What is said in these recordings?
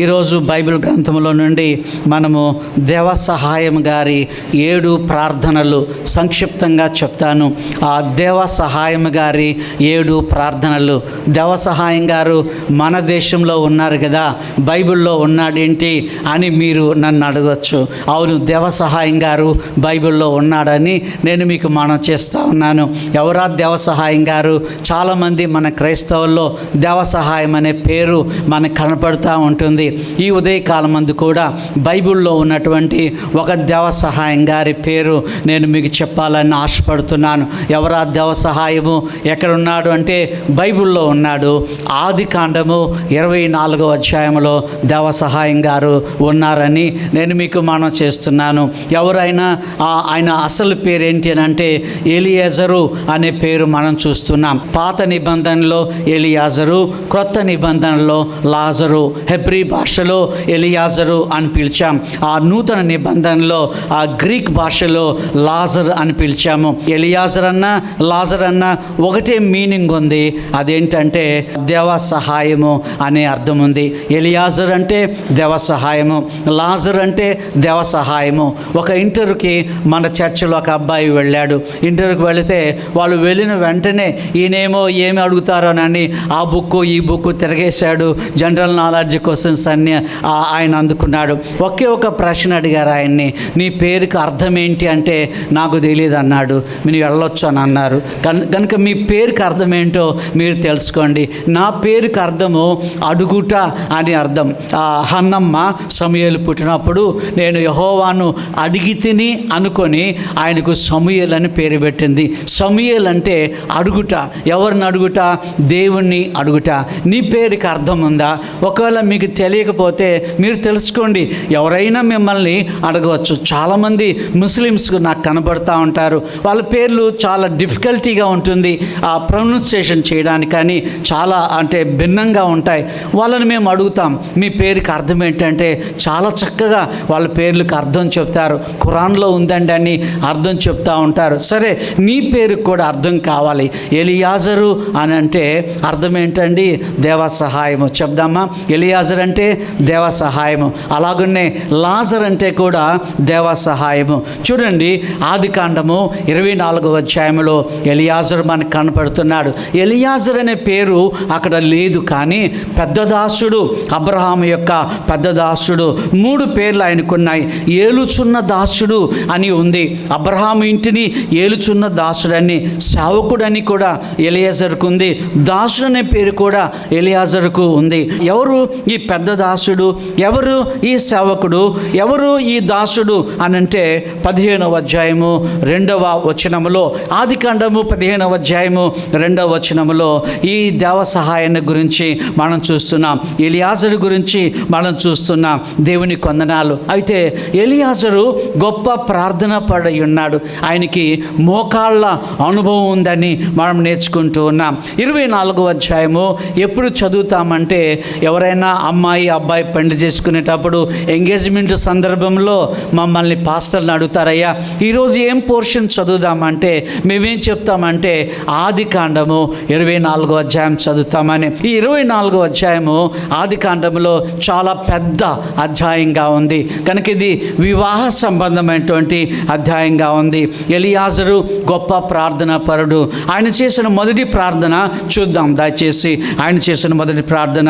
ఈరోజు బైబిల్ గ్రంథంలో నుండి మనము దేవ సహాయం గారి 7 ప్రార్థనలు సంక్షిప్తంగా చెప్తాను. ఆ దేవ సహాయం గారి 7 ప్రార్థనలు. దేవ సహాయం గారు మన దేశంలో ఉన్నారు కదా, బైబిల్లో ఉన్నాడేంటి అని మీరు నన్ను అడగచ్చు. అవును, దేవ సహాయం గారు బైబిల్లో ఉన్నాడని నేను మీకు మనం చేస్తూ ఉన్నాను. ఎవరా దేవ సహాయం గారు? చాలామంది మన క్రైస్తవుల్లో దేవ సహాయం అనే పేరు మనకు కనపడుతూ ఉంటుంది. ఈ ఉదయకాలం మందు కూడా బైబిల్లో ఉన్నటువంటి ఒక దేవ సహాయం గారి పేరు నేను మీకు చెప్పాలని ఆశపడుతున్నాను. ఎవరా దేవ సహాయము? ఎక్కడున్నాడు అంటే బైబిల్లో ఉన్నాడు. ఆదికాండము 24వ అధ్యాయంలో దేవ సహాయం గారు ఉన్నారని నేను మీకు మనం చేస్తున్నాను. ఎవరైనా ఆయన అసలు పేరు ఏంటి అని అంటే ఎలియాజరు అనే పేరు మనం చూస్తున్నాం. పాత నిబంధనలో ఎలియాజరు, క్రొత్త నిబంధనలో లాజరు. హెబ్రీ భాషలో ఎలియాజరు అని పిలిచాం. ఆ నూతన నిబంధనలో ఆ గ్రీక్ భాషలో లాజర్ అని పిలిచాము. ఎలియాజర్ అన్న లాజర్ అన్న ఒకటే మీనింగ్ ఉంది. అదేంటంటే దేవ సహాయము అనే అర్థం ఉంది. ఎలియాజర్ అంటే దేవ సహాయము, లాజర్ అంటే దేవ సహాయము. ఒక ఇంటర్వ్యూకి మన చర్చిలో ఒక అబ్బాయి వెళ్ళాడు. ఇంటర్వ్యూకి వెళితే వాళ్ళు వెళ్ళిన వెంటనే ఈయనేమో ఏమి అడుగుతారోనని ఆ బుక్ ఈ బుక్ తిరగేశాడు. జనరల్ నాలెడ్జ్ క్వశ్చన్స్ అన్నీ ఆయన అందుకున్నాడు. ఒకే ఒక ప్రశ్న అడిగారు ఆయన్ని, నీ పేరుకి అర్థం ఏంటి అంటే నాకు తెలియదు అన్నాడు. మీరు వెళ్ళొచ్చు అని అన్నారు. కనుక మీ పేరుకి అర్థం ఏంటో మీరు తెలుసుకోండి. నా పేరుకి అర్థము అడుగుట అని అర్థం. హన్నమ్మ సమూయేలు పుట్టినప్పుడు నేను యెహోవాను అడిగి తిని అనుకొని ఆయనకు సమూయేలు అని పేరు పెట్టింది. సమూయేలు అంటే అడుగుట. ఎవరిని అడుగుట? దేవుణ్ణి అడుగుట. నీ పేరుకి అర్థం ఉందా? ఒకవేళ మీకు తెలియకపోతే మీరు తెలుసుకోండి. ఎవరైనా మిమ్మల్ని అడగవచ్చు. చాలామంది ముస్లిమ్స్కు నాకు కనబడుతూ ఉంటారు. వాళ్ళ పేర్లు చాలా డిఫికల్టీగా ఉంటుంది ఆ ప్రొనౌన్సియేషన్ చేయడానికి, కానీ చాలా అంటే భిన్నంగా ఉంటాయి. వాళ్ళని మేము అడుగుతాం, మీ పేరుకి అర్థం ఏంటంటే చాలా చక్కగా వాళ్ళ పేర్లకు అర్థం చెప్తారు. ఖురాన్లో ఉందండి అని అర్థం చెప్తూ ఉంటారు. సరే, నీ పేరుకు కూడా అర్థం కావాలి. ఎలియాజరు అని అంటే అర్థం ఏంటండి? దేవ సహాయము. చెప్దామా? ఎలియాజర్ అంటే దేవ సహాయము. అలాగనే లాజర్ అంటే కూడా దేవ సహాయము. చూడండి, ఆదికాండము 24వ అధ్యాయంలో ఎలియాజరు మనకు కనపడుతున్నాడు. ఎలియాజర్ అనే పేరు అక్కడ లేదు, కానీ పెద్ద దాసుడు, అబ్రహాము యొక్క పెద్ద దాసుడు. 3 పేర్లు ఆయనకున్నాయి. ఏలుచున్న దాసుడు అని ఉంది. అబ్రహాము ఇంటిని ఏలుచున్న దాసుడని, సేవకుడని కూడా ఎలియాజరుకు ఉంది. దాసుడు అనే పేరు కూడా ఎలియాజరుకు ఉంది. ఎవరు ఈ పెద్ద దాసుడు? ఎవరు ఈ సేవకుడు? ఎవరు ఈ దాసుడు అనంటే 15వ అధ్యాయము 2వ వచనములో, ఆదికాండము 15వ అధ్యాయము 2వ వచనములో ఈ దేవ సహాయాన్ని గురించి మనం చూస్తున్నాం. ఎలియాజరు గురించి మనం చూస్తున్నాం. దేవుని కొందనాలు. అయితే ఎలియాజరు గొప్ప ప్రార్థన పడి ఉన్నాడు. ఆయనకి మోకాళ్ళ అనుభవం ఉందని మనం నేర్చుకుంటూ ఉన్నాం. 24వ అధ్యాయము ఎప్పుడు చదువుతామంటే, ఎవరైనా అమ్మాయి అబ్బాయి పెళ్లి చేసుకునేటప్పుడు ఎంగేజ్మెంట్ సందర్భంలో మమ్మల్ని పాస్టర్ని అడుగుతారయ్యా, ఈరోజు ఏం పోర్షన్ చదువుదామంటే మేమేం చెప్తామంటే ఆదికాండము 24వ అధ్యాయం చదువుతామని. ఈ 24వ అధ్యాయము ఆదికాండములో చాలా పెద్ద అధ్యాయంగా ఉంది. కనుక ఇది వివాహ సంబంధమైనటువంటి అధ్యాయంగా ఉంది. ఎలియాజరు గొప్ప ప్రార్థన పరుడు. ఆయన చేసిన మొదటి ప్రార్థన చూద్దాం దయచేసి. ఆయన చేసిన మొదటి ప్రార్థన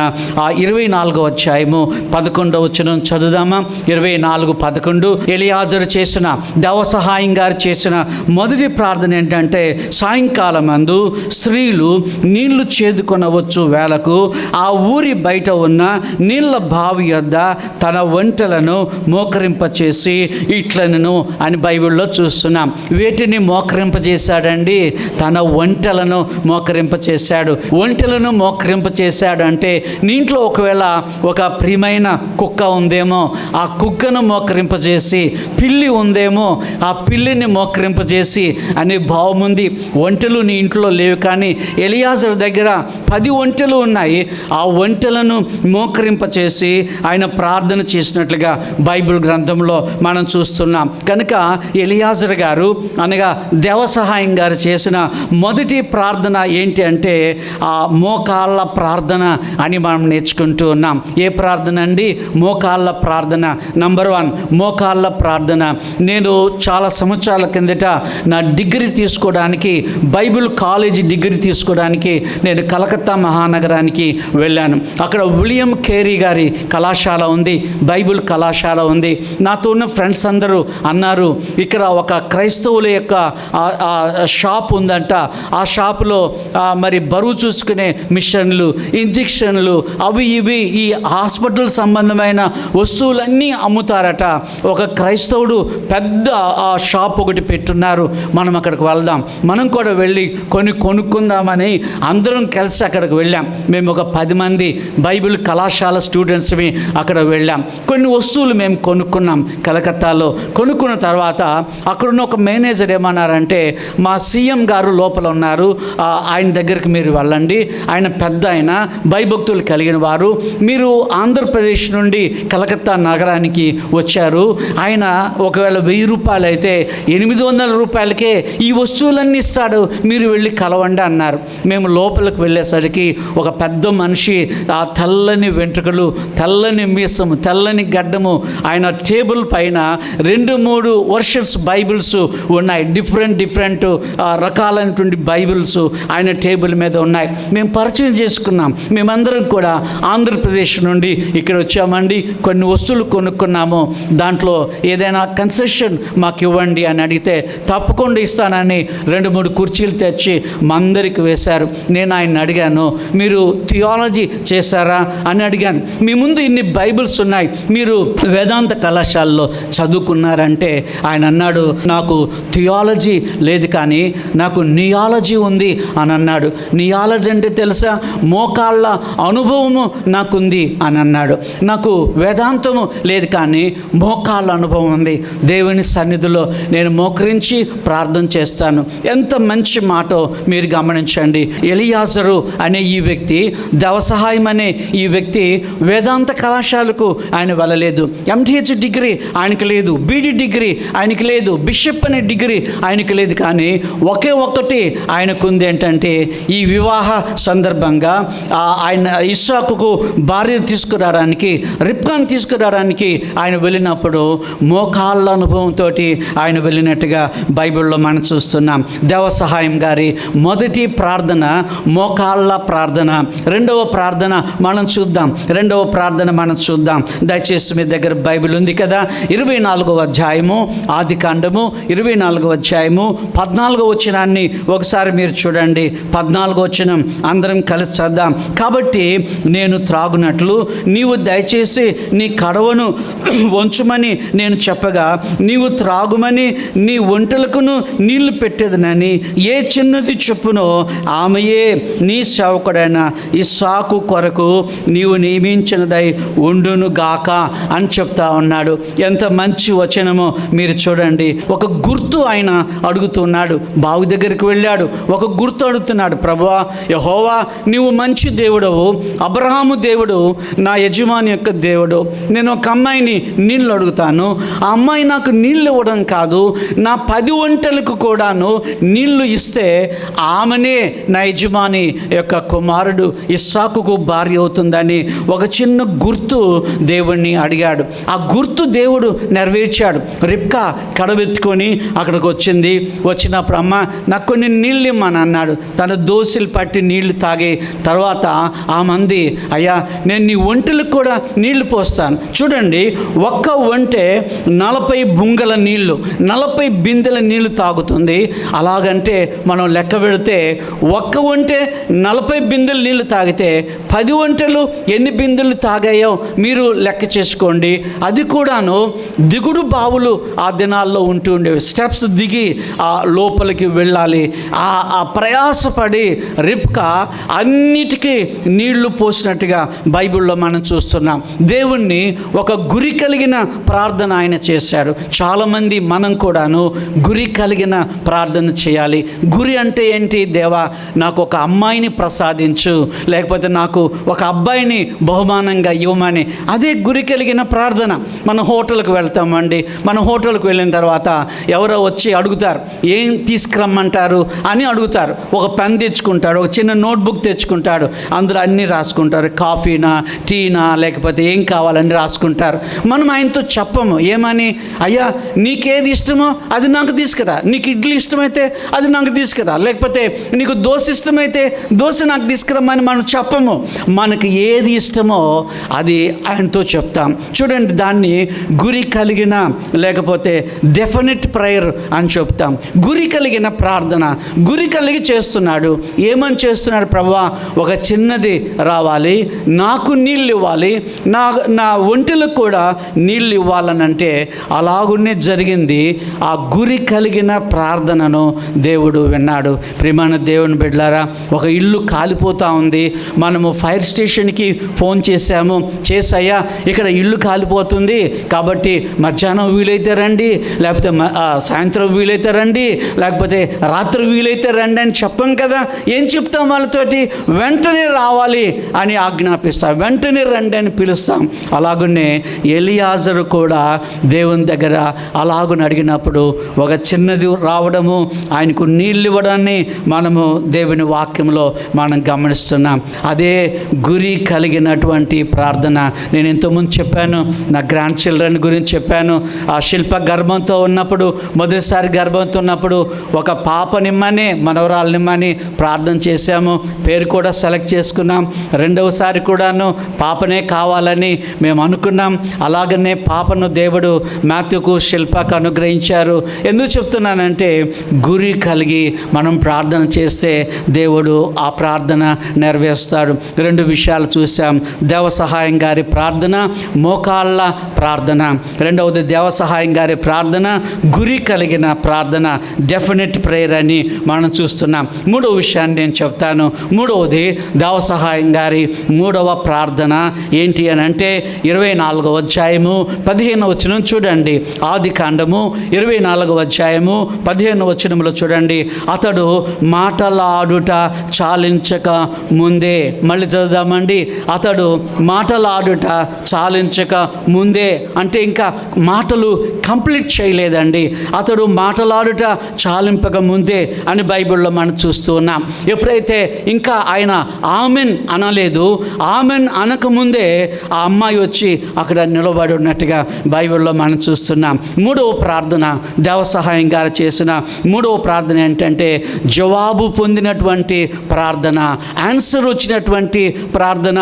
24వ అధ్యాయము 11వ వచనం చదువుదామా? 24:11 ఎలియాజరు చేసిన, దేవ సహాయం గారు చేసిన మొదటి ప్రార్థన ఏంటంటే, సాయంకాలం అందు స్త్రీలు నీళ్లు చేదుకొనవచ్చు వేళకు ఆ ఊరి బయట ఉన్న నీళ్ల బావి యొద్ద తన ఒంటెలను మోకరింపచేసి ఇట్లనను అని బైబిల్లో చూస్తున్నాం. వేటిని మోకరింపజేశాడండి? తన ఒంటెలను మోకరింపచేశాడు. ఒంటెలను మోకరింపచేశాడు అంటే, నీ ఇంట్లో ఒకవేళ ఒక ప్రియమైన కుక్క ఉందేమో, ఆ కుక్కను మోకరింపజేసి, పిల్లి ఉందేమో ఆ పిల్లిని మోకరింపజేసి అనే భావం ఉంది. ఒంటెలు నీ ఇంట్లో లేవు, కానీ ఎలియాజరు దగ్గర 10 ఒంటెలు ఉన్నాయి. ఆ ఒంటెలను మోకరింపచేసి ఆయన ప్రార్థన చేసినట్లుగా బైబిల్ గ్రంథంలో మనం చూస్తున్నాం. కనుక ఎలియాజరు గారు అనగా దేవసహాయం గారు చేసిన మొదటి ప్రార్థన ఏంటి అంటే ఆ మోకాళ్ళ ప్రార్థన అని మనం నేర్చుకుంటూ ఉన్నాం. ఏ ప్రార్థన అండి? మోకాళ్ళ ప్రార్థన. నంబర్ 1 మోకాళ్ళ ప్రార్థన. నేను చాలా సంవత్సరాల కిందట నా డిగ్రీ తీసుకోవడానికి, బైబిల్ కాలేజీ డిగ్రీ తీసుకోవడానికి నేను కలకత్తా మహానగరానికి వెళ్ళాను. అక్కడ విలియం కేరీ గారి కళాశాల ఉంది, బైబిల్ కళాశాల ఉంది. నాతో ఉన్న ఫ్రెండ్స్ అందరూ అన్నారు, ఇక్కడ ఒక క్రైస్తవుల యొక్క షాప్ ఉందంట. ఆ షాపులో మరి బరువు చూసుకునే మిషన్లు, ఇంజెక్షన్లు, అవి ఇవి ఈ హాస్పిటల్ సంబంధమైన వస్తువులన్నీ అమ్ముతారట. ఒక క్రైస్తవుడు పెద్ద ఆ షాప్ ఒకటి పెట్టున్నారు, మనం అక్కడికి వెళ్దాం, మనం కూడా వెళ్ళి కొనుక్కుందామని అందరం కలిసి అక్కడికి వెళ్ళాం. మేము ఒక 10 మంది బైబిల్ కళాశాల స్టూడెంట్స్మి అక్కడ వెళ్ళాం. కొన్ని వస్తువులు మేము కొనుక్కున్నాం కలకత్తాలో. కొనుక్కున్న తర్వాత అక్కడున్న ఒక మేనేజర్ ఏమన్నారంటే, మా సీఎం గారు లోపల ఉన్నారు, ఆయన దగ్గరికి మీరు వెళ్ళండి, ఆయన పెద్ద ఆయన, భయభక్తులు కలిగిన వారు, మీరు ఆంధ్రప్రదేశ్ నుండి కలకత్తా నగరానికి వచ్చారు, ఆయన ఒకవేళ 1000 రూపాయలు అయితే 800 రూపాయలకే ఈ వస్తువులన్నీ ఇస్తాడు, మీరు వెళ్ళి కలవండి అన్నారు. మేము లోపలికి వెళ్ళేసరికి ఒక పెద్ద మనిషి, ఆ తెల్లని వెంట్రుకలు, తెల్లని మీసము, తెల్లని గడ్డము, ఆయన టేబుల్ పైన 2-3 వర్షన్స్ బైబిల్స్ ఉన్నాయి, డిఫరెంట్ రకాలైనటువంటి బైబిల్స్ ఆయన టేబుల్ మీద ఉన్నాయి. మేము పరిచయం చేసుకున్నాం. మేమందరం కూడా ఆంధ్రప్రదేశ్ నుండి ఇక్కడ వచ్చామండి, కొన్ని వస్తువులు కొనుక్కున్నాము, దాంట్లో ఏదైనా కన్సెషన్ మాకు ఇవ్వండి అని అడిగితే తప్పకుండా ఇస్తానని 2-3 కుర్చీలు తెచ్చి మా అందరికి వేశారు. నేను ఆయన అడిగాను, మీరు థియాలజీ చేశారా అని అడిగాను. మీ ముందు ఇన్ని బైబిల్స్ ఉన్నాయి, మీరు వేదాంత కళాశాలలో చదువుకున్నారంటే ఆయన అన్నాడు, నాకు థియాలజీ లేదు కానీ నాకు నియాలజీ ఉంది అని అన్నాడు. నియాలజీ అంటే తెలుసా? మోకాళ్ళ అనుభవము నాకుంది అని అన్నాడు. నాకు వేదాంతము లేదు కానీ మోకాళ్ళ అనుభవం ఉంది. దేవుని సన్నిధిలో నేను మోకరించి ప్రార్థన చేస్తాను. ఎంత మంచి మాటో మీరు గమనించండి. ఎలియాజరు అనే ఈ వ్యక్తి, దేవసహాయం అనే ఈ వ్యక్తి వేదాంత కళాశాలకు ఆయన వెళ్ళలేదు, ఎంటీహెచ్ డిగ్రీ ఆయనకి లేదు, బీడీ డిగ్రీ ఆయనకి లేదు, బిషప్ అనే డిగ్రీ ఆయనకి లేదు. కానీ ఒకే ఒక్కటి ఆయనకు ఉంది ఏంటంటే, ఈ వివాహ సందర్భంగా ఆయన ఇస్సాకుకు భార్య తీసుకురావడానికి, రిబ్కాను తీసుకురావడానికి ఆయన వెళ్ళినప్పుడు మోకాళ్ళ అనుభవంతో ఆయన వెళ్ళినట్టుగా బైబిల్లో మనం చూస్తున్నాం. దేవసహాయం గారి మొదటి ప్రార్థన మోకాళ్ళ ప్రార్థన. రెండవ ప్రార్థన మనం చూద్దాం. దయచేసి మీ దగ్గర బైబిల్ ఉంది కదా, 24వ అధ్యాయము ఆదికాండము 24వ అధ్యాయము 14వ వచనాన్ని ఒకసారి మీరు చూడండి. 14వ వచనం అందరం కలిసి చద్దాం. కాబట్టి నేను త్రాగునట్లు నీవు దయచేసి నీ కడవను వంచుమని నేను చెప్పగా, నీవు త్రాగుమని నీ ఒంటెలకును నీళ్లు పెట్టేదనని ఏ చిన్నది చెప్పునో ఆమెయే నీ సేవకుడైన ఇస్సాకు కొరకు నీవు నియమించినదై ఉండును గాక అని చెప్తా ఉన్నాడు. ఎంత మంచి వచనమో మీరు చూడండి. ఒక గుర్తు ఆయన అడుగుతున్నాడు. బావి దగ్గరికి వెళ్ళాడు, ఒక గుర్తు అడుగుతున్నాడు. ప్రభువా యెహోవా, నీవు మంచి దేవుడవు, అబ్రహాము దేవుడు, నా యజమాని యొక్క దేవుడు. నేను ఒక అమ్మాయిని నీళ్ళు అడుగుతాను, ఆ అమ్మాయి నాకు నీళ్ళు ఇవ్వడం కాదు, నా 10 ఒంటెలకు కూడాను నీళ్లు ఇస్తే ఆమెనే నా యజమాని యొక్క కుమారుడు ఇస్సాకుకు భార్య అవుతుందని ఒక చిన్న గుర్తు దేవుణ్ణి అడిగాడు. ఆ గుర్తు దేవుడు నెరవేర్చాడు. రిబ్కా కడవెత్తుకొని అక్కడికి వచ్చింది. వచ్చినప్పుడు అమ్మ నాకు కొన్ని నీళ్ళు ఇమ్మని అన్నాడు. తన దోశలు పట్టి నీళ్లు తాగి తర్వాత ఆ మంది, అయ్యా నేను నీ ఒంటెలకు కూడా నీళ్లు పోస్తాను. చూడండి, ఒక్క ఒంటె 40 బుంగల నీళ్లు, 40 బిందెల నీళ్లు తాగుతుంది. అలాగంటే మనం లెక్క పెడితే ఒక్క ఒంటె 40 బిందెల నీళ్లు తాగితే 10 ఒంటెలు ఎన్ని బిందెలు తాగాయో మీరు లెక్క చేసుకోండి. అది కూడాను దిగుడు బావులు ఆ దినాల్లో ఉంటూ ఉండేవి. స్టెప్స్ దిగి ఆ లోపలికి వెళ్ళాలి. ఆ ప్రయాసపడి రిబ్కా అన్నిటికీ నీళ్లు పోసినట్టుగా బైబిల్లో మనం చూస్తున్నాం. దేవుణ్ణి ఒక గురి కలిగిన ప్రార్థన ఆయన చేశాడు. చాలామంది మనం కూడాను గురి కలిగిన ప్రార్థన చేయాలి. గురి అంటే ఏంటి? దేవా నాకు ఒక అమ్మాయిని ప్రసాదించు, లేకపోతే నాకు ఒక అబ్బాయిని బహుమానంగా ఇవ్వమని. అదే గురి కలిగిన ప్రార్థన. మనం హోటల్కి వెళ్తామండి. మనం హోటల్కి వెళ్ళిన తర్వాత ఎవరో వచ్చి అడుగుతారు, ఏం తీసుకురమ్మంటారు అని అడుగుతారు. ఒక పెన్ తెచ్చుకుంటాడు, ఒక చిన్న నోట్బుక్ తెచ్చుకుంటాడు, అందులో అన్నీ రాసుకుంటారు. కాఫీనా, టీనా, లేకపోతే ఏం కావాలని రాసుకుంటారు. మనం ఆయనతో చెప్పము ఏమని, అయ్యా నీకేది ఇష్టమో అది నాకు తీసుకురా, నీకు ఇడ్లీ ఇష్టమైతే అది నాకు తీసుకురా, లేకపోతే నీకు దోశ ఇష్టమైతే దోశ నాకు తీసుకురమ్మని మనం చెప్పము. మనకు ఏది ఇష్టమో అది ఆయనతో చెప్తాం. చూడండి, దాన్ని గురి కలిగిన లేకపోతే డెఫినెట్ ప్రేయర్ అని చెప్తాం. గురి కలిగిన ప్రార్థన. గురి కలిగి చేస్తున్నాడు. ఏమని చేస్తున్నాడు? ప్రభువా, ఒక చిన్నది రావాలి, నాకు నీళ్ళు ఇవ్వాలి, నా ఒంటిలో కూడా నీళ్ళు ఇవ్వాలని అంటే అలాగునే జరిగింది. ఆ గురి కలిగిన ప్రార్థనను దేవుడు విన్నాడు. ప్రియమైన దేవుని బిడ్డలారా, ఒక ఇల్లు కాలిపోతూ ఉంది. మనము ఫైర్ స్టేషన్కి ఫోన్ చేశాము, చేసయ్యా ఇక్కడ ఇల్లు కాలిపోతుంది కాబట్టి మధ్యాహ్నం వీలైతే రండి, లేకపోతే సాయంత్రం వీలైతే రండి, లేకపోతే రాత్రి వీలైతే రండి అని చెప్పం కదా. ఏం చెప్తాం వాళ్ళతోటి? వెంటనే రావాలి అని ఆజ్ఞాపిస్తాం, వెంటనే రండి అని పిలుస్తాం. అలాగునే ఎలియాజరు కూడా దేవుని దగ్గర అలాగుని అడిగినప్పుడు ఒక చిన్నది రావడము, ఆయనకు నీళ్ళు ఇవ్వడాన్ని మనము దేవుని వాక్యంలో మనం గమనిస్తున్నాం. అదే గురి కలిగినటువంటి ప్రార్థన. నేను ఇంతకుముందు చెప్పాను, నా గ్రాండ్ చిల్డ్రన్ గురించి చెప్పాను. ఆ శిల్ప గర్భంతో ఉన్నప్పుడు, మొదటిసారి గర్భంతో ఉన్నప్పుడు ఒక పాపనిమ్మని, మనవరాలనిమ్మని ప్రార్థన చేశాము. పేరు కూడా సెలెక్ట్ చేసుకున్నాం. రెండవసారి కూడాను పాపనే కావాలని మేము అనుకున్నాం. అలాగనే పాపను దేవుడు మాథ్యూకు, శిల్పకు అనుగ్రహించారు. ఎందుకు చెప్తున్నానంటే, గురి కలిగి మనం ప్రార్థన చేస్తే దేవుడు ఆ ప్రార్థన నెరవేరుస్తాడు. రెండు విషయాలు చూసాం. దేవసహాయం గారి ప్రార్థన, మోకాళ్ళ ప్రార్థన. రెండవది దేవసహాయం గారి ప్రార్థన, గురి కలిగిన ప్రార్థన, డెఫినెట్ ప్రేయర్ అని మనం చూస్తున్నాం. మూడవ విషయాన్ని నేను చెప్తాను. మూడవది దేవసహాయం గారి మూడవ ప్రార్థన ఏంటి అని అంటే 24వ అధ్యాయము 15వ వచనం చూడండి. ఆది కాండము 24వ అధ్యాయము 15వ వచనంలో చూడండి. అతడు మాటలాడుట చాలించక ముందే, మళ్ళీ చదువుదామండి. అతడు మాటలాడుట చాలించక ముందే అంటే ఇంకా మాటలు కంప్లీట్ చేయలేదండి. అతడు మాటలాడుట చాలింపక ముందే అని బైబిల్లో మనం చూస్తూ ఉన్నాం. ఎప్పుడైతే ఇంకా ఆయన ఆమెన్ అనలేదు, ఆమెన్ అనకముందే ఆ అమ్మాయి వచ్చి అక్కడ నిలబడి ఉన్నట్టుగా బైబిల్లో మనం చూస్తున్నాం. మూడవ ప్రార్థన, దేవసహాయం గారు చేసిన మూడవ ప్రార్థన ఏంటంటే జవాబు పొందినటువంటి ప్రార్థన, ఆన్సర్ వచ్చినటువంటి ప్రార్థన,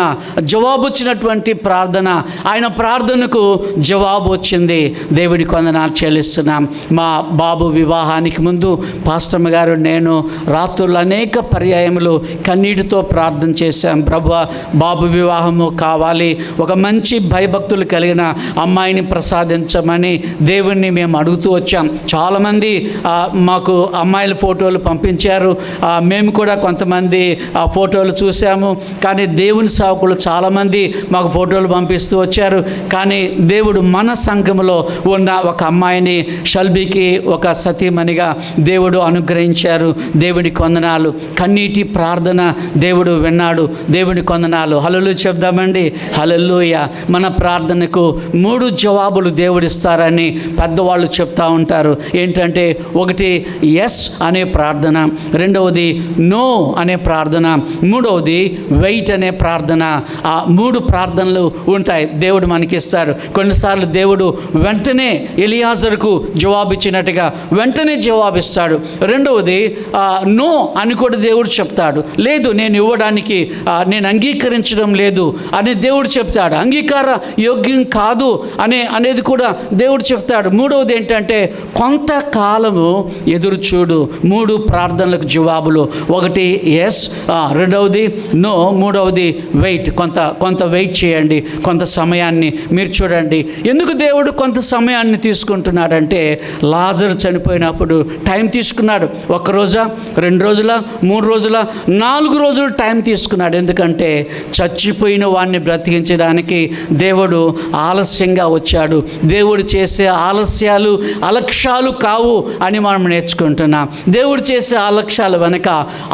జవాబు వచ్చినటువంటి ప్రార్థన. ఆయన ప్రార్థనకు జవాబు వచ్చింది. దేవుడికి వందనాలు చెల్లిస్తున్నాం. మా బాబు వివాహానికి ముందు పాస్టమ్ గారు, నేను రాత్రులు అనేక పర్యాయములు కన్నీటితో ప్రార్థన చేశాం. ప్రభువా, బాబు వివాహము కావాలి, ఒక మంచి భయభక్తులు కలిగిన అమ్మాయిని ప్రసాదించమని దేవుణ్ణి మేము అడుగుతూ వచ్చాం. చాలామంది మాకు అమ్మాయిల ఫోటోలు పంపించారు. మేము కూడా కొంతమంది ఆ ఫోటోలు చూసాము. కానీ దేవుని సేవకులు చాలామంది మాకు ఫోటోలు పంపిస్తూ వచ్చారు. కానీ దేవుడు మన సంఘంలో ఉన్న ఒక అమ్మాయిని, షల్బీకి ఒక సతీమణిగా దేవుడు అనుగ్రహించారు. దేవుడికి వందనాలు. కన్నీటి ప్రార్థన దేవుడు విన్నాడు. దేవుడికి వందనాలు. హల్లెలూయా చెప్దామండి. హల్లెలూయా. మన ప్రార్థనకు 3 జవాబులు దేవుడిస్తారని పెద్దవాళ్ళు చెప్తా ఉంటారు. ఏంటంటే, ఒకటి ఎస్ అనే ప్రార్థన, రెండవది నో అనే ప్రార్థన, మూడవది వెయిట్ అనే ప్రార్థన. ఆ 3 ప్రార్థనలు ఉంటాయి, దేవుడు మనకిస్తాడు. కొన్నిసార్లు దేవుడు వెంటనే ఎలియాజరుకు జవాబిచ్చినట్టుగా వెంటనే జవాబిస్తాడు. రెండవది నో అని కూడా దేవుడు చెప్తాడు. లేదు, నేను ఇవ్వడానికి నేను అంగీకరించడం లేదు అని దేవుడు చెప్తాడు. అంగీకార యోగ్యం కాదు అనేది కూడా దేవుడు చెప్తాడు. మూడవది ఏంటంటే, కొంతకాలము ఎదురు చూడు. 3 ప్రార్థనలకు జవాబులు. ఒకటి ఎస్, రెండవది నో, మూడవది వెయిట్. కొంత వెయిట్ చేయండి, కొంత సమయాన్ని మీరు చూడండి. ఎందుకు దేవుడు కొంత సమయాన్ని తీసుకుంటున్నాడంటే, లాజరు చనిపోయినప్పుడు టైం తీసుకున్నాడు. 1 రోజా, 2 రోజుల, 3 రోజుల, 4 రోజులు టైం తీసుకున్నాడు. ఎందుకంటే చచ్చిపోయిన వాడిని బ్రతికించడానికి దేవుడు ఆలస్యంగా వచ్చాడు. దేవుడు చేసే ఆలస్యాలు అలక్ష్యాలు కావు అని మనం నేర్చుకుంటున్నాం. దేవుడు చేసే అలక్ష్యాల వెనక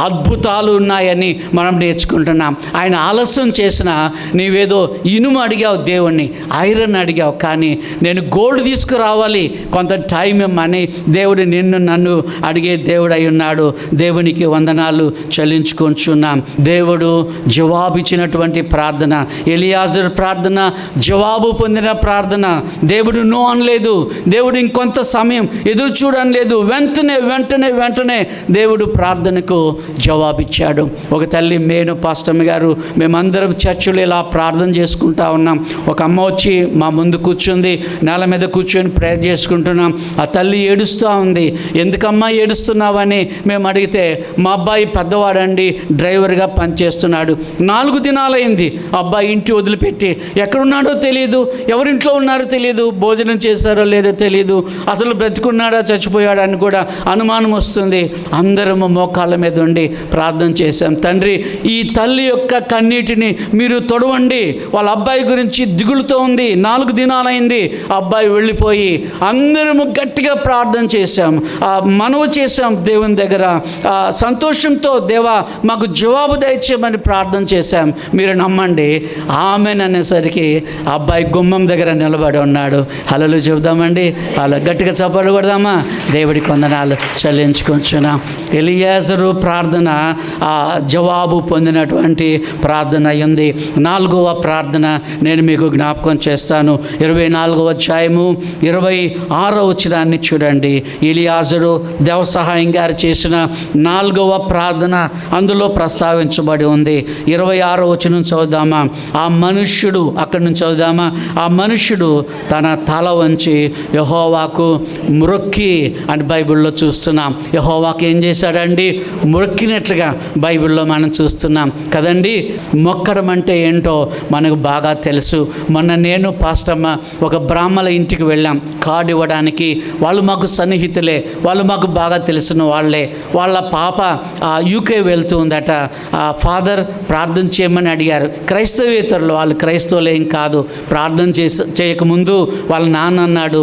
అద్భుతాలు విషయాలు ఉన్నాయని మనం నేర్చుకుంటున్నాం. ఆయన ఆలస్యం చేసిన నీవేదో ఇనుము అడిగావు, దేవుణ్ణి ఐరన్ అడిగావు, కానీ నేను గోల్డ్ తీసుకురావాలి, కొంత టైం ఇమ్మని దేవుడు నిన్ను నన్ను అడిగే దేవుడు అయి ఉన్నాడు. దేవునికి వందనాలు చెల్లించుకొంచున్నాం. దేవుడు జవాబిచ్చినటువంటి ప్రార్థన, ఎలియాజరు ప్రార్థన జవాబు పొందిన ప్రార్థన. దేవుడు నో అనలేదు, దేవుడు ఇంకొంత సమయం ఎదురు చూడనలేదు. వెంటనే దేవుడు ప్రార్థనకు జవాబిచ్చాడు. ఒక తల్లి మేను పాస్టమ్ గారు, మేమందరం చర్చిలో ఇలా ప్రార్థన చేసుకుంటా ఉన్నాం. ఒక అమ్మ వచ్చి మా ముందు కూర్చుంది, నేల మీద కూర్చొని ప్రేయర్ చేసుకుంటున్నాం. ఆ తల్లి ఏడుస్తూ ఉంది. ఎందుకమ్మా ఏడుస్తున్నావని మేము అడిగితే, మా అబ్బాయి పెద్దవాడండి, డ్రైవర్గా పనిచేస్తున్నాడు, 4 దినాలైంది అబ్బాయి ఇంటి వదిలిపెట్టి, ఎక్కడున్నాడో తెలియదు, ఎవరింట్లో ఉన్నారో తెలియదు, భోజనం చేశారో లేదో తెలియదు, అసలు బ్రతికున్నాడా చచ్చిపోయాడా అని కూడా అనుమానం వస్తుంది. అందరము మోకాళ్ళ మీద ఉండి ప్రార్థన చేశాం. తండ్రి, ఈ తల్లి యొక్క కన్నీటిని మీరు తొడవండి. వాళ్ళ అబ్బాయి గురించి దిగులుతో ఉంది, 4 దినాలైంది అబ్బాయి వెళ్ళిపోయి. అందరము గట్టిగా ప్రార్థన చేశాం, మనవి చేశాం దేవుని దగ్గర. సంతోషంతో దేవా మాకు జవాబు దయచేయమని ప్రార్థన చేశాం. మీరు నమ్మండి, ఆమెన్ అనేసరికి అబ్బాయి గుమ్మం దగ్గర నిలబడి ఉన్నాడు. హల్లెలూయా చెబుదామండి, అలా గట్టిగా చప్పట్లు కొడదామా? దేవుడికి వందనాలు చెల్లించుకుంటున్నాం. ఎలియాజరు ప్రార్థన జవాబు పొందినటువంటి ప్రార్థన అయింది. 4వ ప్రార్థన నేను మీకు జ్ఞాపకం చేస్తాను. 24వ అధ్యాయము 26వ వచనాన్ని చూడండి. ఎలియాజరు దేవ సహాయం గారు చేసిన 4వ ప్రార్థన అందులో ప్రస్తావించబడి ఉంది. 26వ వచనం చదువుదామా? ఆ మనుష్యుడు, అక్కడి నుంచి చదువుదామా? ఆ మనుష్యుడు తన తల వంచి యెహోవాకు మ్రొక్కి అని బైబిల్లో చూస్తున్నాం. యెహోవాకు ఏం చేశాడండి? మొక్కినట్లుగా బైబిల్లో మనం చూస్తున్నాం కదండి. మొక్కడం అంటే ఏంటో మనకు బాగా తెలుసు. మొన్న నేను పాస్టమ్మ ఒక బ్రాహ్మణ ఇంటికి వెళ్ళాం కార్డు ఇవ్వడానికి. వాళ్ళు మాకు సన్నిహితులే, వాళ్ళు మాకు బాగా తెలిసిన వాళ్ళే. వాళ్ళ పాప యూకే వెళ్తూ ఉందట. ఫాదర్ ప్రార్థన చేయమని అడిగారు. క్రైస్తవేతరులు, వాళ్ళు క్రైస్తవులు ఏం కాదు. ప్రార్థన చేయకముందు వాళ్ళ నాన్న అన్నాడు,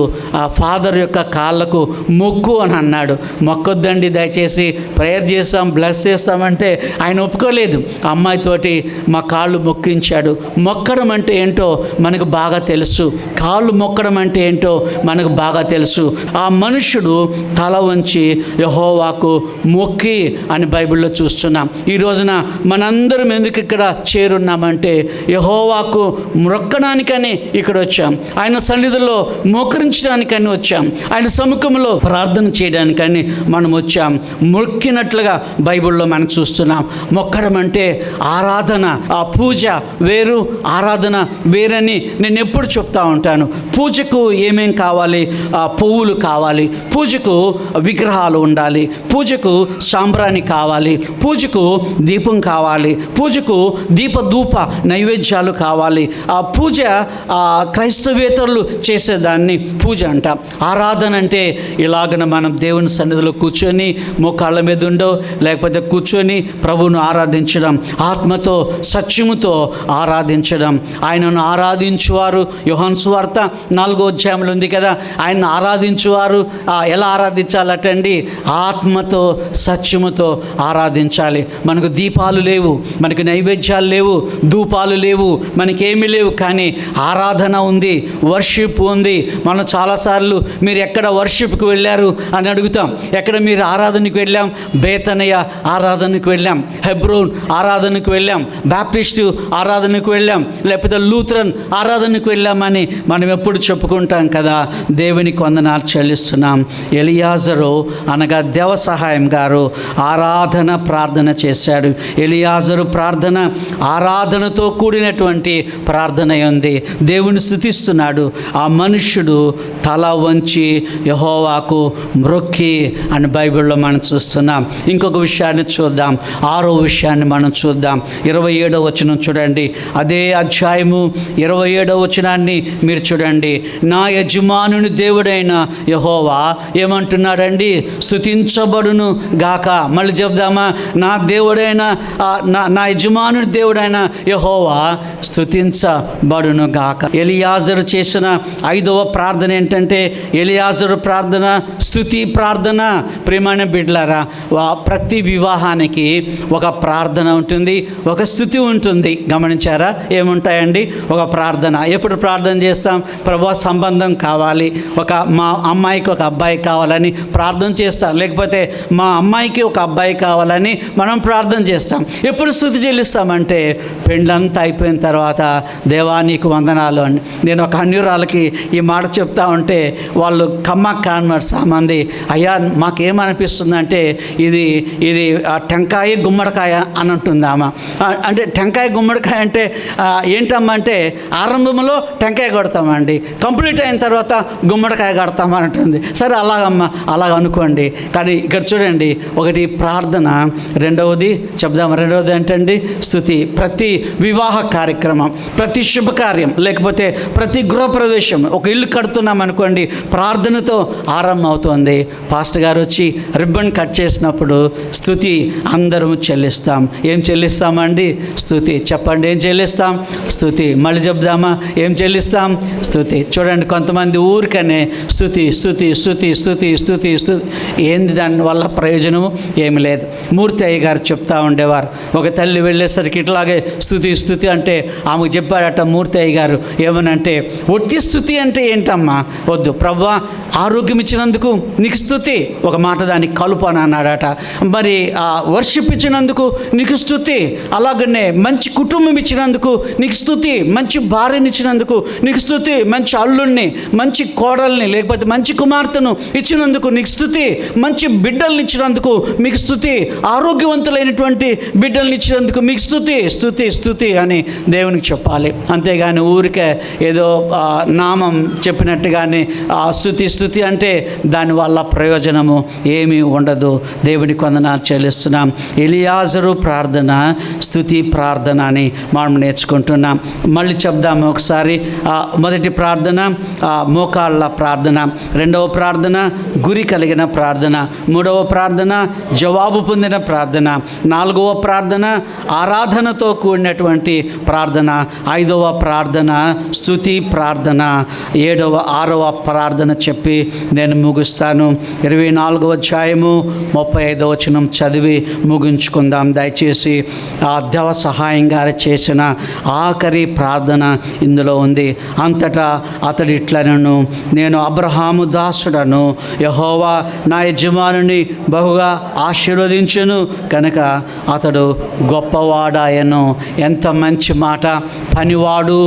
ఫాదర్ యొక్క కాళ్ళకు మొక్కు అని అన్నాడు. మొక్కొద్దండి దయచేసి, ప్రేయర్ చేస్తాం, బ్లెస్ చేస్తామంటే ఆయన ఒప్పుకోలేదు. అమ్మాయితోటి మా కాళ్ళు మొక్కించాడు. మొక్కడం అంటే ఏంటో మనకు బాగా తెలుసు, కాళ్ళు మొక్కడం అంటే ఏంటో మనకు బాగా తెలుసు. ఆ మనుషుడు తల వంచి యెహోవాకు మొక్కి అని బైబిల్లో చూస్తున్నాం. ఈ రోజున మనందరం ఎందుకు ఇక్కడ చేరున్నామంటే యెహోవాకు మొక్కడానికని ఇక్కడ వచ్చాం. ఆయన సన్నిధిలో మోకరించడానికని వచ్చాం. ఆయన సముఖంలో ప్రార్థన చేయడానికని మనం వచ్చాం. మొక్కినట్లుగా బైబిల్లో మనం చూస్తున్నాం. మొక్కడం అంటే ఆరాధన, ఆ పూజ వేరు, ఆరాధన వేరని నేను ఎప్పుడు చెప్తా ఉంటాను. పూజకు ఏమేం కావాలి? పువ్వులు కావాలి, పూజకు విగ్రహాలు ఉండాలి, పూజకు సాంబ్రాణి కావాలి, పూజకు దీపం కావాలి, పూజకు దీపధూప నైవేద్యాలు కావాలి. ఆ పూజ క్రైస్తవేతరులు చేసేదాన్ని పూజ అంట. ఆరాధన అంటే ఇలాగన మనం దేవుని సన్నిధిలో కూర్చొని మోకాళ్ళ మీద ఉండో లేకపోతే కూర్చొని ప్రభువును ఆరాధించడం, ఆత్మతో సత్యముతో ఆరాధించడం. ఆయనను ఆరాధించువారు, యోహాను సువార్త 4వ అధ్యాయంలో ఉంది కదా, ఆయనను ఆరాధించువారు ఎలా ఆరాధించాలటండి? ఆత్మతో సత్యముతో ఆరాధించాలి. మనకు దీపాలు లేవు, మనకు నైవేద్యాలు లేవు, ధూపాలు లేవు, మనకేమీ లేవు, కానీ ఆరాధన ఉంది, వర్షిప్ ఉంది. మనం చాలాసార్లు మీరు ఎక్కడ వర్షిప్కి వెళ్ళారు అని అడుగుతాం. ఎక్కడ మీరు ఆరాధనకు వెళ్ళాం? బేతనయ్య ఆరాధనకు వెళ్ళాం, హెబ్రోన్ ఆరాధనకు వెళ్ళాం, బాప్టిస్టు ఆరాధనకు వెళ్ళాం, లేకపోతే లూథరన్ ఆరాధనకు వెళ్ళామని మనం ఎప్పుడు చెప్పుకుంటాం కదా. దేవునికి వందనాలు చెల్లిస్తున్నాం. ఎలియాజరు అనగా దేవ సహాయం గారు ఆరాధన ప్రార్థన చేశాడు. ఎలియాజరు ప్రార్థన ఆరాధనతో కూడినటువంటి ప్రార్థన ఉంది. దేవుని స్తుతిస్తున్నాడు. ఆ మనుష్యుడు తల వంచి యెహోవాకు మ్రొక్కి అని బైబిల్లో మనం చూస్తున్నాం. ఇంకొక విషయాన్ని చూద్దాం, 6వ విషయాన్ని మనం చూద్దాం. 27వ వచనం చూడండి. అదే అధ్యాయము 27వ వచనాన్ని మీరు చూడండి. నా యజమానుని దేవుడైన యెహోవా ఏమంటున్నాడండి? స్తుతించబడును గాక. మళ్ళీ చెప్దామా? నా దేవుడైన నా యజమానుని దేవుడైన యెహోవా స్తుతించబడును గాక. ఎలియాజరు చేసిన 5వ ప్రార్థన ఏంటంటే, ఎలియాజరు ప్రార్థన స్తుతి ప్రార్థన. ప్రియమైన బిడ్డలారా, ప్రతి వివాహానికి దేవానికి ఒక ప్రార్థన ఉంటుంది, ఒక స్తుతి ఉంటుంది. గమనించారా? ఏముంటాయండి? ఒక ప్రార్థన. ఎప్పుడు ప్రార్థన చేస్తాం? ప్రభువా సంబంధం కావాలి, మా అమ్మాయికి ఒక అబ్బాయి కావాలని ప్రార్థన చేస్తాం. లేకపోతే మా అమ్మాయికి ఒక అబ్బాయి కావాలని మనం ప్రార్థన చేస్తాం. ఎప్పుడు స్తుతి చెల్లిస్తామంటే పెండ్లంతా అయిపోయిన తర్వాత దేవా నీకు వందనాలు అని. నేను ఒక అన్యురాలకి ఈ మాట చెప్తా ఉంటే వాళ్ళు కన్వర్ట్స్ మంది, అయ్యా మాకేమనిపిస్తుందంటే ఇది టెంకాయ గుమ్మడికాయ అని అంటుంది ఆమె. అంటే టెంకాయ గుమ్మడికాయ అంటే ఏంటమ్మా అంటే ఆరంభంలో టెంకాయ కొడతామండి, కంప్లీట్ అయిన తర్వాత గుమ్మడికాయ కడతామని అంటుంది. సరే అలాగమ్మా, అలాగ అనుకోండి. కానీ ఇక్కడ చూడండి, ఒకటి ప్రార్థన, రెండవది ఏంటండి? స్తుతి. ప్రతి వివాహ కార్యక్రమం, ప్రతి శుభకార్యం, లేకపోతే ప్రతి గృహప్రవేశం, ఒక ఇల్లు కడుతున్నాం అనుకోండి, ప్రార్థనతో ఆరంభం అవుతుంది. పాస్టర్ గారు వచ్చి రిబ్బన్ కట్ చేసినప్పుడు స్తుతి అందరం చెల్లిస్తాం. ఏం చెల్లిస్తామండి? స్తుతి. చెప్పండి, ఏం చెల్లిస్తాం? స్తుతి. మళ్ళీ చెప్దామా? ఏం చెల్లిస్తాం? స్తుతి. చూడండి, కొంతమంది ఊరికనే స్తుతి స్తుతి స్తుతి స్తుతి స్తుతి స్తుతి. ఏంది దానివల్ల ప్రయోజనము? ఏమి లేదు. మూర్తి అయ్య గారు చెప్తా ఉండేవారు, ఒక తల్లి వెళ్ళేసరికి ఇట్లాగే స్తుతి స్తుతి అంటే ఆమెకు చెప్పాడట మూర్తి అయ్య గారు, ఏమనంటే ఒట్టి స్తుతి అంటే ఏంటమ్మా? వద్దు, ప్రభువా ఆరోగ్యం ఇచ్చినందుకు నీకు స్తుతి, ఒక మాట దానికి కలుపు అని అన్నాడట. మరి వర్షిప్ ఇచ్చినందుకు నీకు స్తుతి, అలాగనే మంచి కుటుంబం ఇచ్చినందుకు నీకు స్తుతి, మంచి భార్యని ఇచ్చినందుకు నీకు స్తుతి, మంచి అల్లుడిని, మంచి కోడల్ని, లేకపోతే మంచి కుమార్తెను ఇచ్చినందుకు నీకు స్తుతి, మంచి బిడ్డల్ని ఇచ్చినందుకు మీకు స్తుతి, ఆరోగ్యవంతులైనటువంటి బిడ్డల్ని ఇచ్చినందుకు మీకు స్తుతి స్తుతి స్తుతి అని దేవునికి చెప్పాలి. అంతేగాని ఊరికే ఏదో నామం చెప్పినట్టుగానే స్తుతి స్తుతి అంటే దానివల్ల ప్రయోజనము ఏమీ ఉండదు. దేవునికి వందనాలు చెల్లిస్తున్నాం. ఎలియాజరు ప్రార్థన స్తుతి ప్రార్థన అని మనం నేర్చుకుంటున్నాం. మళ్ళీ చెప్దాము ఒకసారి. మొదటి ప్రార్థన మోకాళ్ళ ప్రార్థన, రెండవ ప్రార్థన గురి కలిగిన ప్రార్థన, మూడవ ప్రార్థన జవాబు పొందిన ప్రార్థన, నాలుగవ ప్రార్థన ఆరాధనతో కూడినటువంటి ప్రార్థన, ఐదవ ప్రార్థన స్తుతి ప్రార్థన, ఆరవ ప్రార్థన చెప్పి నేను ముగిస్తాను. 24వ అధ్యాయము 35వ వచనం చదివి ముగించుకుందాం దయచేసి. దేవ సహాయం గారు చేసిన ఆఖరి ప్రార్థన ఇందులో ఉంది. అంతటా అతడు ఇట్లనను, నేను అబ్రహాము దాసుడను, యెహోవా నా యజమానుని బహుగా ఆశీర్వదించును కనుక అతడు గొప్పవాడాయను. ఎంత మంచి మాట! పనివాడు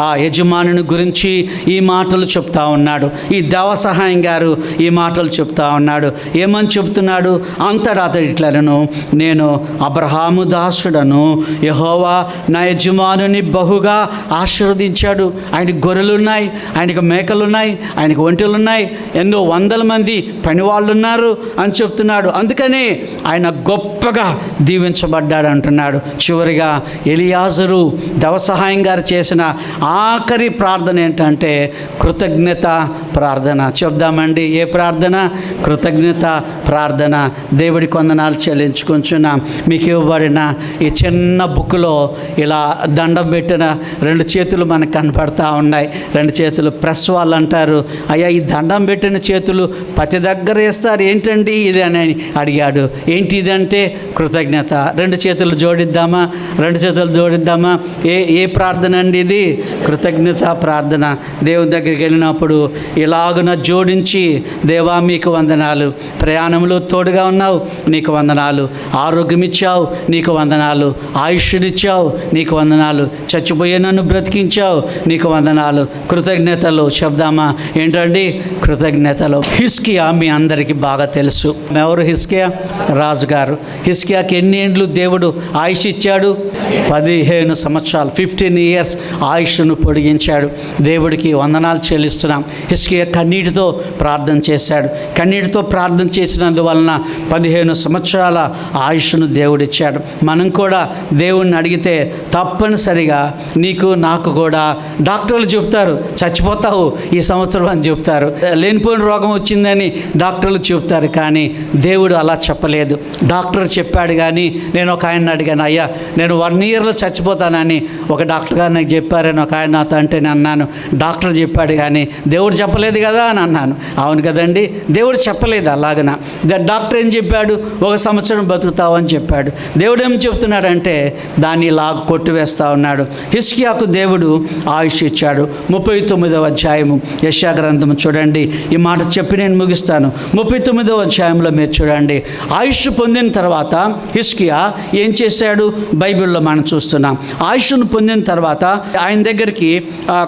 ఆ యజమానుని గురించి ఈ మాటలు చెప్తా ఉన్నాడు. ఈ దేవ సహాయం గారు ఈ మాటలు చెప్తా ఉన్నాడు. ఏమని చెప్తున్నాడు? అంతటా అతడు ఇట్లనను, నేను అబ్రహాము దాసుడను, యెహోవా నా యజమానుని బహుగా ఆశీర్వదించాడు. ఆయనకు గొర్రెలున్నాయి, ఆయనకు మేకలున్నాయి, ఆయనకు ఒంటెలున్నాయి, ఎన్నో వందల మంది పనివాళ్ళు ఉన్నారు అని చెప్తున్నాడు. అందుకనే ఆయన గొప్పగా దీవించబడ్డాడు అంటున్నాడు. చివరిగా ఎలియాజరు దేవ సహాయం గారు చేసిన ఆఖరి ప్రార్థన ఏంటంటే కృతజ్ఞత ప్రార్థన. చెప్దామండి, ఏ ప్రార్థన? కృతజ్ఞత ప్రార్థన. దేవుడికి వందనాలు చెల్లించుకుంటున్నాం. మీకు ఇవ్వబడిన ఈ చిన్న బుక్లో ఇలా దండం పెట్టిన 2 చేతులు మనకు కనపడతా ఉన్నాయి. 2 చేతులు ప్రెస్ వాళ్ళు అంటారు, అయ్యా ఈ దండం పెట్టిన చేతులు పతి దగ్గర వేస్తారు ఏంటండి ఇది అని అడిగాడు. ఏంటి ఇదంటే కృతజ్ఞత. 2 చేతులు జోడిద్దామా? 2 చేతులు జోడిద్దామా? ఏ ప్రార్థన అండి ఇది? కృతజ్ఞత ప్రార్థన. దేవుని దగ్గరికి వెళ్ళినప్పుడు ఇలాగున జోడించి, దేవా మీకు వందనాలు, ప్రయాణంలో తోడుగా ఉన్నావు నీకు వందనాలు, ఆరోగ్యం ఇచ్చావు నీకు వందనాలు, ఆయుష్నిచ్చావు నీకు వందనాలు, చచ్చిపోయే నన్ను బ్రతికించావు నీకు వందనాలు. కృతజ్ఞతలు చెప్దామా? ఏంటండి కృతజ్ఞతలు? హిజ్కియా మీ అందరికీ బాగా తెలుసు. ఎవరు హిజ్కియా? రాజుగారు. హిజ్కియాకి ఎన్ని ఏండ్లు దేవుడు ఆయుష్ ఇచ్చాడు? 15 సంవత్సరాలు, 15 years ఆయుష్ను పొడిగించాడు. దేవుడికి వందనాలు చెల్లిస్తున్నాం. హిజ్కియా కన్నీటితో ప్రార్థన చేశాడు. కన్నీటితో ప్రార్థన చేసినందువలన 15 సంవత్సరాల ఆయుష్ను దేవుడిచ్చాడు. మనం కూడా దేవుణ్ణి అడిగితే తప్పనిసరిగా నీకు నాకు కూడా డాక్టర్లు చెప్తారు చచ్చిపోతావు ఈ సంవత్సరం అని చెప్తారు. లేనిపోయిన రోగం వచ్చిందని డాక్టర్లు చెప్తారు. కానీ దేవుడు అలా చెప్పలేదు. డాక్టర్ చెప్పాడు. కానీ నేను ఒక ఆయన అడిగాను, అయ్యా నేను 1 yearలో చచ్చిపోతానని ఒక డాక్టర్ గారు నాకు చెప్పారని ఒక ఆయన నాతో అంటే నేను అన్నాను, డాక్టర్ చెప్పాడు కానీ దేవుడు చెప్పలేదు కదా అని అన్నాను. అవును కదండి, దేవుడు చెప్పలేదు అలాగన. డాక్టర్ ఏం చెప్పాడు? 1 సంవత్సరం బతుకుతావు అని చెప్పాడు. దేవుడు ఏం చెప్తున్నాడంటే దాన్ని లాగు కొట్టివేస్తా ఉన్నాడు. హిజ్కియాకు దేవుడు ఆయుష్ ఇచ్చాడు. 39వ అధ్యాయము యెషయా గ్రంథము చూడండి. ఈ మాట చెప్పి నేను ముగిస్తాను. 39వ అధ్యాయంలో మీరు చూడండి. ఆయుష్ పొందిన తర్వాత హిజ్కియా ఏం చేశాడు బైబిల్లో మనం చూస్తున్నాం. ఆయుష్ను పొందిన తర్వాత ఆయన దగ్గరికి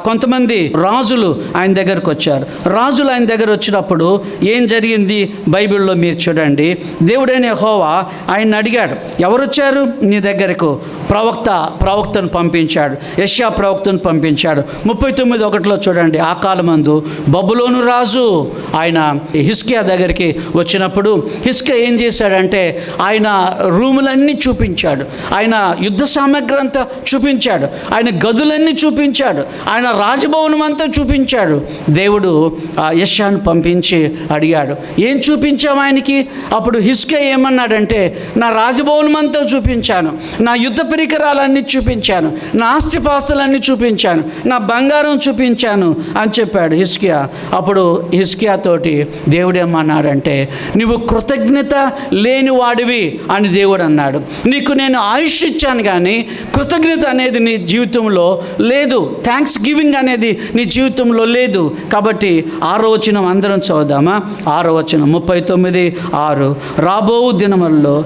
కొంతమంది రాజులు ఆయన దగ్గరకు వచ్చారు. రాజులు ఆయన దగ్గర వచ్చినప్పుడు ఏం జరిగింది బైబిల్లో మీరు చూడండి. దేవుడైన యెహోవా ఆయన అడిగాడు, ఎవరు వచ్చారు నీ దగ్గరకు? ప్రవక్తను పంపించాడు. యెషయా ప్రవక్తను పంపించాడు. 39:1 చూడండి. ఆ కాలమందు బబులోను రాజు ఆయన హిజ్కియా దగ్గరికి వచ్చినప్పుడు హిజ్కియా ఏం చేశాడంటే ఆయన రూములన్నీ చూపించాడు, ఆయన యుద్ధ సామగ్రి అంతా చూపించాడు, ఆయన గదులన్నీ చూపించాడు, ఆయన రాజభవనం అంతా చూపించాడు. దేవుడు యెషయాను పంపించి అడిగాడు, ఏం చూపించాము ఆయనకి? అప్పుడు హిజ్కియా ఏమన్నాడంటే, నా రాజభవనం అంతా చూపించాను, నా యుద్ధ పరికరాలన్నీ చూపించాను, నా ఆస్తిపాస్తులన్నీ చూపించాను, నా బంగారం చూపించాను అని చెప్పాడు హిజ్కియా. అప్పుడు హిజ్కియా తోటి దేవుడు ఏమన్నాడంటే, నువ్వు కృతజ్ఞత లేని వాడివి అని దేవుడు అన్నాడు. నీకు నేను ఆయుష్ ఇచ్చాను కానీ కృతజ్ఞత అనేది నీ జీవితంలో లేదు, థ్యాంక్స్ గివింగ్ అనేది నీ జీవితంలో లేదు. కాబట్టి 6వ వచనం అందరం చదువుదామా? 6వ వచనం 39:6. రాబో దినములలో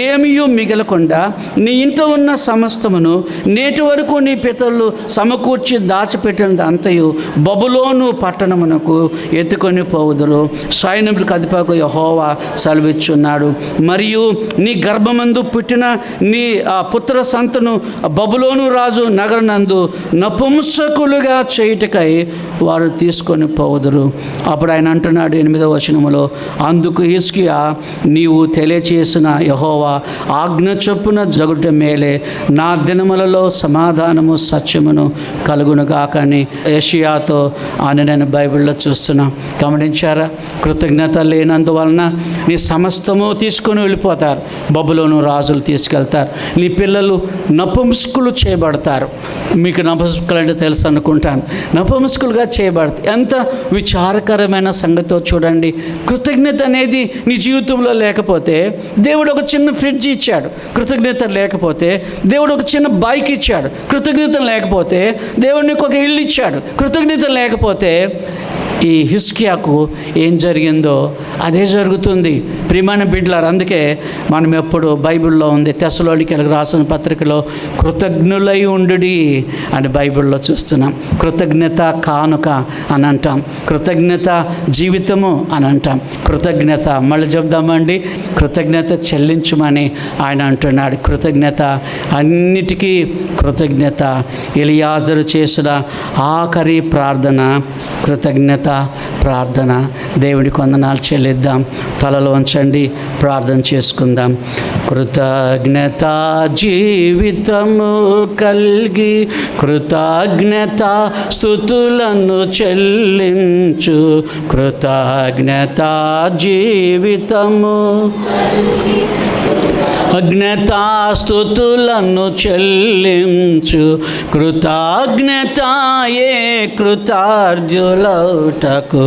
ఏమీ మిగలకుండా నీ ఇంట్లో ఉన్న సమస్తమును నేటి వరకు నీ పితరులు సమకూర్చి దాచిపెట్టినది అంతయు బబులోను పట్టణమునకు ఎత్తుకొని పోవుదురు. సైన్యములకు అధిపతి యెహోవా సెలవిచ్చున్నాడు. మరియు నీ గర్భమందు పుట్టిన నీ పుత్ర సంతను బబులోను రాజు నగరనందు నపుంసకులుగా చేయుటకై వారు తీసుకొని పోవుదురు. అప్పుడు ఆయన అంటున్నాడు 8వ వచనములో, అందుకు హిజ్కియా, నీవు తెలియచేసిన యెహోవా ఆజ్ఞ చొప్పున జరుగుట మేలే, నా దినములలో సమాధానము సత్యమును కలుగునుగాక అని యెషయాతో అని నేను బైబిల్లో చూస్తున్నాం. గమనించారా? కృతజ్ఞత లేనందువలన నీ సమస్తము తీసుకొని వెళ్ళిపోతారు, బబులోను రాజులు తీసుకెళ్తారు, నీ పిల్లలు నపుంసకులు చేయబడతారు. మీకు నపుంసకులు అంటే తెలుసు అనుకుంటాను. నపుంసకులుగా చేయబడతారు. ఎంత విచారకరమైన సంగతో చూడండి. కృతజ్ఞత అనేది నీ జీవితంలో లేకపోతే, దేవుడు ఒక చిన్న ఫ్రిడ్జ్ ఇచ్చాడు, కృతజ్ఞత లేకపోతే దేవుడు ఒక చిన్న బైక్ ఇచ్చాడు, కృతజ్ఞత లేకపోతే దేవుడు నీకు ఒక ఇల్లు ఇచ్చాడు, కృతజ్ఞత లేకపోతే ఈ హిజ్కియాకు ఏం జరిగిందో అదే జరుగుతుంది. ప్రియమైన బిడ్డలారా, అందుకే మనం ఎప్పుడు బైబిల్లో ఉంది, తెస్సలోనికీయులకు రాసిన పత్రికలో కృతజ్ఞులై ఉండుడి అని బైబిల్లో చూస్తున్నాం. కృతజ్ఞత కానుక అని అంటాం, కృతజ్ఞత జీవితము అని అంటాం. కృతజ్ఞత మళ్ళీ చెప్దామండి, కృతజ్ఞత చెల్లించమని ఆయన అంటున్నాడు. కృతజ్ఞత, అన్నిటికీ కృతజ్ఞత. ఎలియాజరు చేసిన ఆఖరి ప్రార్థన కృతజ్ఞత ప్రార్థన. దేవుడికి వందనాలు చెల్లిద్దాం. తలలో ఉంచండి, ప్రార్థన చేసుకుందాం. కృతజ్ఞత జీవితము కలిగి కృతజ్ఞత స్తుతులను చెల్లించు. కృతజ్ఞత జీవితము స్తుతులను చెల్లించు. కృతజ్ఞతయే కృతార్జులౌటకు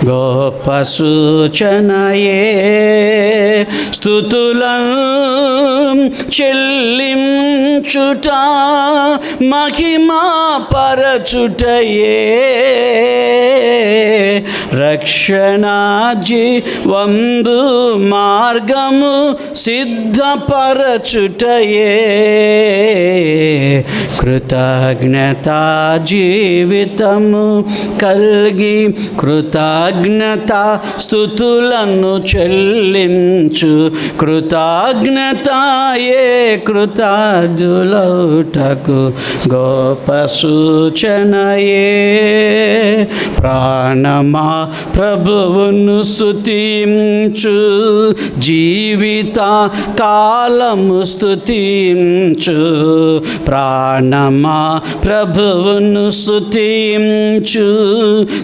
గొప్ప సూచనయే. స్తుతులను చెల్లించుట మహిమా పరచుటయే. రక్షణ జీవంబు మార్గము సిద్ధపరచుటయే. కృతజ్ఞత జీవితము కలిగి కృతజ్ఞత స్తుతులను చెల్లించు. కృతజ్ఞతయే కృతార్జులౌటకు గొప్ప సూచనయే. ప్రాణమా ప్రభువును స్తుతించు, జీవిత కాలము స్తుతించు. ప్రాణ దినమా ప్రభువును స్తుతించు,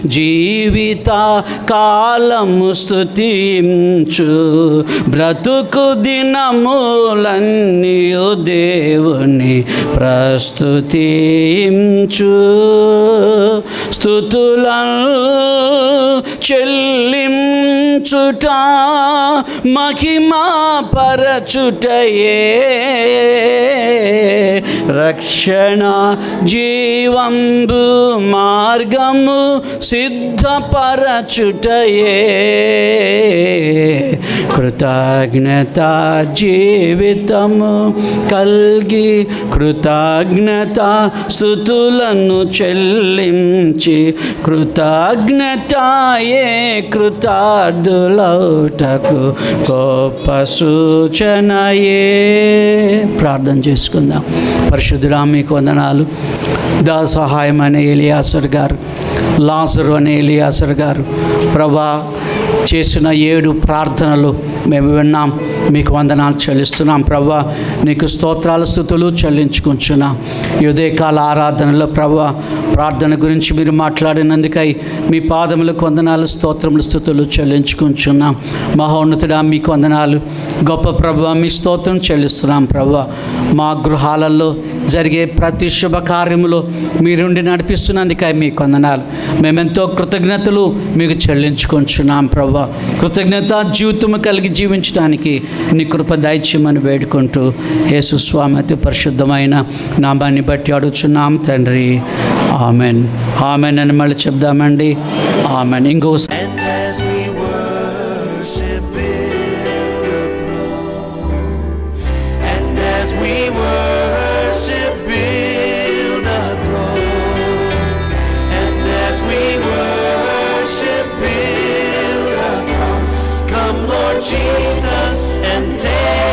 జీవిత కాలము స్తుతించు, బ్రతుకు దినములన్నీయు దేవుని ప్రస్తుతించు. స్తుతులను చెల్లించుట మహిమా పరచుటయే, రక్షణ జీవంబు మార్గము సిద్ధపరచుటయే, కృతజ్ఞత జీవితము కల్గి కృతజ్ఞత స్తుతులను చెల్లించి, కృతజ్ఞతయే కృతార్థులౌటకు గొప్ప సూచనయే. ప్రార్థన చేసుకుందాం. పరిశుద్ధుడా, మీకు వందనాలు. సహాయం అనే ఎలియాసర్ గారు, లాజరు అనే ఎలియాసర్ గారు ప్రభా చేసిన 7 ప్రార్థనలు మేము విన్నాం. మీకు వందనాలు చెల్లిస్తున్నాం ప్రభా. నీకు స్తోత్రాలు స్తుతులు చెల్లించుకుంటున్నాం. ఈ ఉదయకాల ఆరాధనలో ప్రభా ప్రార్థన గురించి మీరు మాట్లాడినందుకై మీ పాదములకు వందనాలు, స్తోత్రములు స్తుతులు చెల్లించుకుంటున్నాం. మహోన్నతుడా, మీకు వందనాలు. గొప్ప ప్రభా, మీ స్తోత్రం చెల్లిస్తున్నాం ప్రభా. మా గృహాలలో జరిగే ప్రతి శుభకార్యములో మీరుండి నడిపిస్తున్నందుకై మీకు వందనాలు. మేమెంతో కృతజ్ఞతలు మీకు చెల్లించుకుంటున్నాం ప్రభా. కృతజ్ఞత జీవితము కలిగి జీవించడానికి నీ కృప దయచేయమని వేడుకుంటూ యేసు స్వామి అతి పరిశుద్ధమైన నామాన్ని బట్టి అడుగుచున్నాం తండ్రి. ఆమెన్. ఆమెన్ అని మళ్ళీ చెప్దామండి. ఆమెన్. ఇంకో Jesus and take